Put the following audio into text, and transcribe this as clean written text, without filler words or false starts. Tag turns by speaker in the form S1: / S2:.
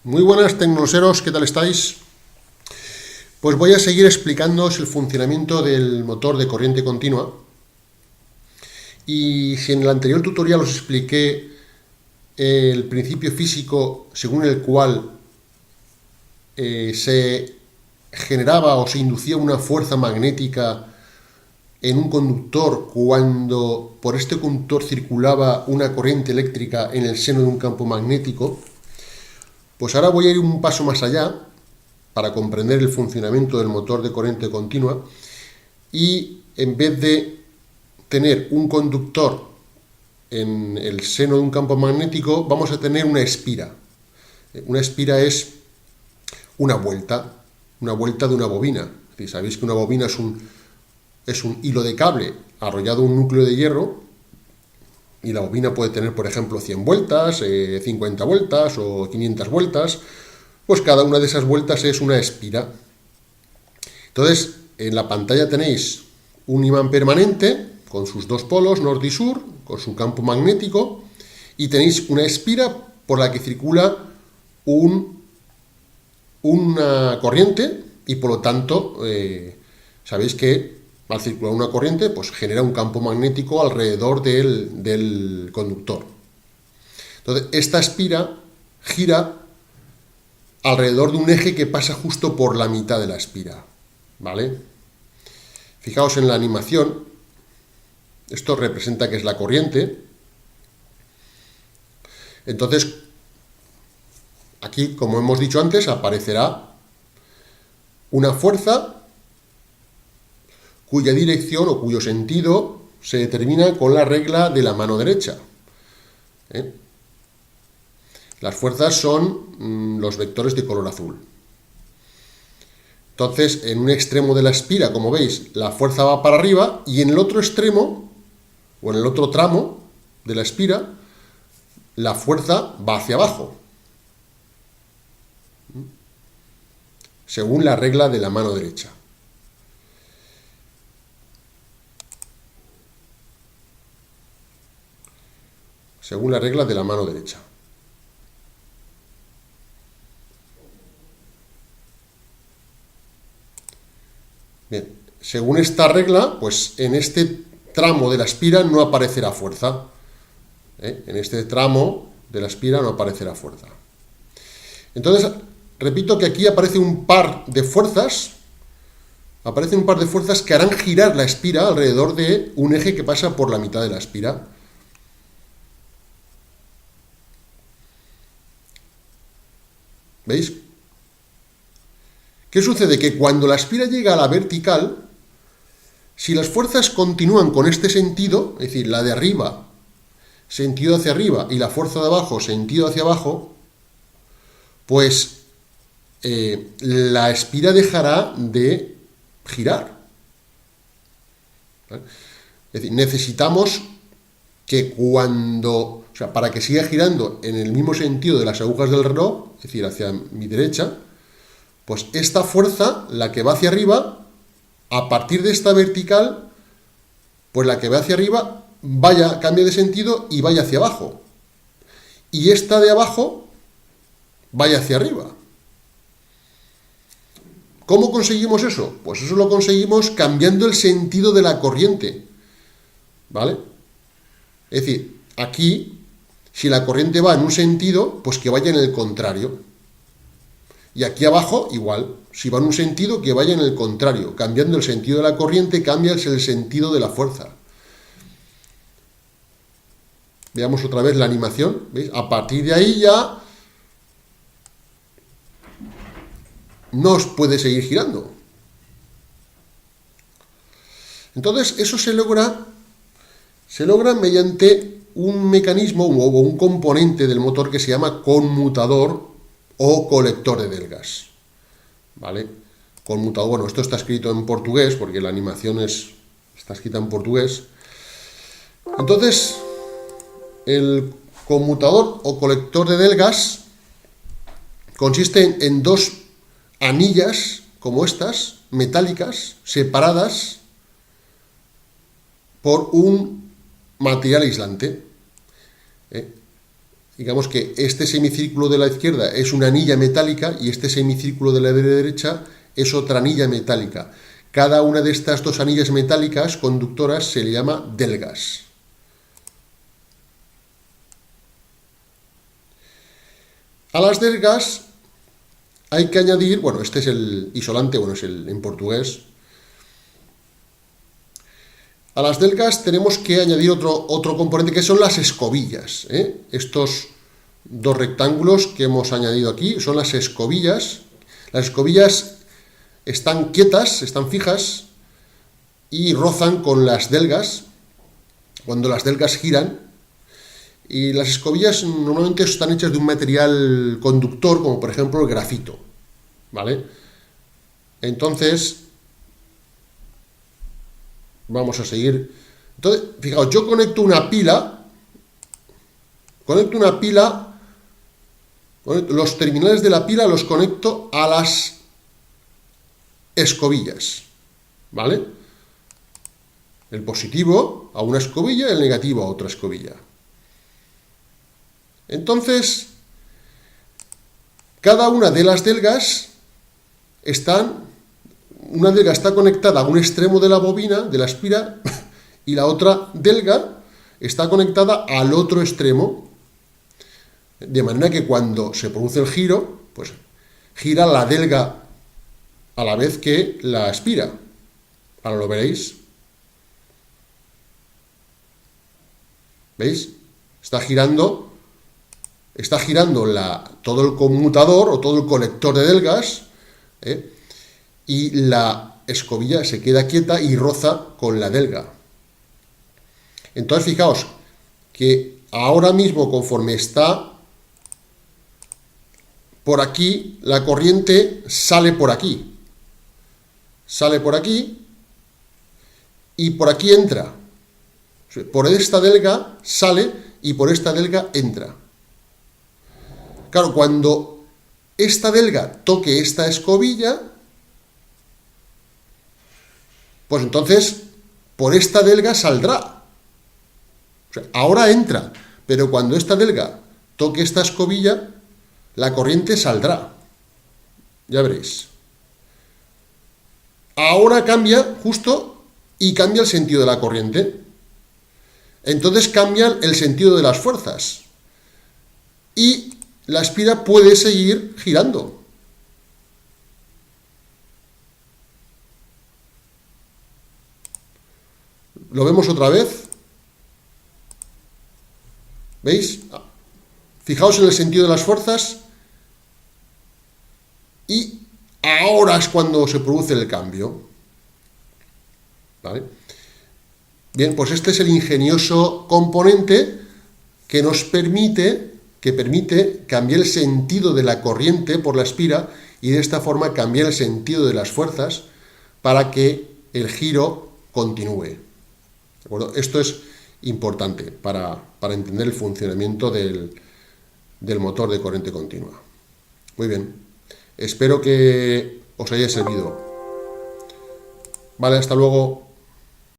S1: Muy buenas tecnoseros, ¿qué tal estáis? Pues voy a seguir explicándoos el funcionamiento del motor de corriente continua. Y si en el anterior tutorial os expliqué el principio físico según el cual se generaba o se inducía una fuerza magnética en un conductor cuando por este conductor circulaba una corriente eléctrica en el seno de un campo magnético, pues ahora voy a ir un paso más allá para comprender el funcionamiento del motor de corriente continua y en vez de tener un conductor en el seno de un campo magnético, vamos a tener una espira. Una espira es una vuelta de una bobina. Sabéis que una bobina es un hilo de cable arrollado a un núcleo de hierro y la bobina puede tener, por ejemplo, 100 vueltas, 50 vueltas o 500 vueltas. Pues cada una de esas vueltas es una espira. Entonces, en la pantalla tenéis un imán permanente con sus dos polos, norte y sur, con su campo magnético, y tenéis una espira por la que circula una corriente y por lo tanto sabéis que al circular una corriente pues genera un campo magnético alrededor del conductor. Entonces, esta espira gira alrededor de un eje que pasa justo por la mitad de la espira, ¿vale? Fijaos en la animación, esto representa que es la corriente. Entonces, aquí, como hemos dicho antes, aparecerá una fuerza cuya dirección o cuyo sentido se determina con la regla de la mano derecha. Las fuerzas son los vectores de color azul. Entonces, en un extremo de la espira, como veis, la fuerza va para arriba y en el otro extremo, o en el otro tramo de la espira, la fuerza va hacia abajo, según la regla de la mano derecha. Según la regla de la mano derecha. Bien, según esta regla, pues en este tramo de la espira no aparecerá fuerza. En este tramo de la espira no aparecerá fuerza. Entonces, repito que aquí aparece un par de fuerzas. Aparecen un par de fuerzas que harán girar la espira alrededor de un eje que pasa por la mitad de la espira. ¿Veis? ¿Qué sucede? Que cuando la espira llega a la vertical, si las fuerzas continúan con este sentido, es decir, la de arriba, sentido hacia arriba, y la fuerza de abajo, sentido hacia abajo, pues la espira dejará de girar. ¿Vale? Es decir, necesitamos que para que siga girando en el mismo sentido de las agujas del reloj, es decir, hacia mi derecha, pues esta fuerza, la que va hacia arriba, a partir de esta vertical, pues la que va hacia arriba cambie de sentido y vaya hacia abajo. Y esta de abajo vaya hacia arriba. ¿Cómo conseguimos eso? Pues eso lo conseguimos cambiando el sentido de la corriente, ¿vale? Es decir, aquí, si la corriente va en un sentido, pues que vaya en el contrario. Y aquí abajo, igual, si va en un sentido, que vaya en el contrario. Cambiando el sentido de la corriente, cambia el sentido de la fuerza. Veamos otra vez la animación, ¿veis? A partir de ahí ya no os puede seguir girando. Entonces, eso se logra mediante un mecanismo o un componente del motor que se llama conmutador o colector de Delgas, ¿vale? Conmutador, bueno, esto está escrito en portugués porque la animación está escrita en portugués. Entonces, el conmutador o colector de Delgas consiste en dos anillas como estas, metálicas, separadas por un material aislante. digamos que este semicírculo de la izquierda es una anilla metálica y este semicírculo de la derecha es otra anilla metálica. Cada una de estas dos anillas metálicas conductoras se le llama delgas. A las delgas hay que añadir, bueno, este es el isolante, bueno, es el en portugués. A las delgas tenemos que añadir otro componente que son las escobillas. Estos dos rectángulos que hemos añadido aquí son las escobillas. Las escobillas están quietas, están fijas y rozan con las delgas cuando las delgas giran. Y las escobillas normalmente están hechas de un material conductor, como por ejemplo el grafito, ¿vale? Entonces, vamos a seguir. Entonces, fijaos, yo conecto una pila, los terminales de la pila los conecto a las escobillas, ¿vale? El positivo a una escobilla, el negativo a otra escobilla. Entonces, cada una de las delgas una delga está conectada a un extremo de la bobina, de la espira, y la otra delga está conectada al otro extremo, de manera que cuando se produce el giro, pues gira la delga a la vez que la espira. Ahora lo veréis. ¿Veis? Está girando todo el conmutador o todo el colector de delgas, y la escobilla se queda quieta y roza con la delga. Entonces, fijaos que ahora mismo, conforme está por aquí, la corriente sale por aquí. Sale por aquí y por aquí entra. Por esta delga sale y por esta delga entra. Claro, cuando esta delga toque esta escobilla, pues entonces por esta delga saldrá. O sea, ahora entra, pero cuando esta delga toque esta escobilla, la corriente saldrá. Ya veréis. Ahora cambia justo y cambia el sentido de la corriente. Entonces cambia el sentido de las fuerzas. Y la espira puede seguir girando. Lo vemos otra vez. ¿Veis? Fijaos en el sentido de las fuerzas. Y ahora es cuando se produce el cambio. ¿Vale? Bien, pues este es el ingenioso componente que permite cambiar el sentido de la corriente por la espira y de esta forma cambiar el sentido de las fuerzas para que el giro continúe. ¿De acuerdo? Esto es importante para entender el funcionamiento del motor de corriente continua. Muy bien, espero que os haya servido. Vale, hasta luego.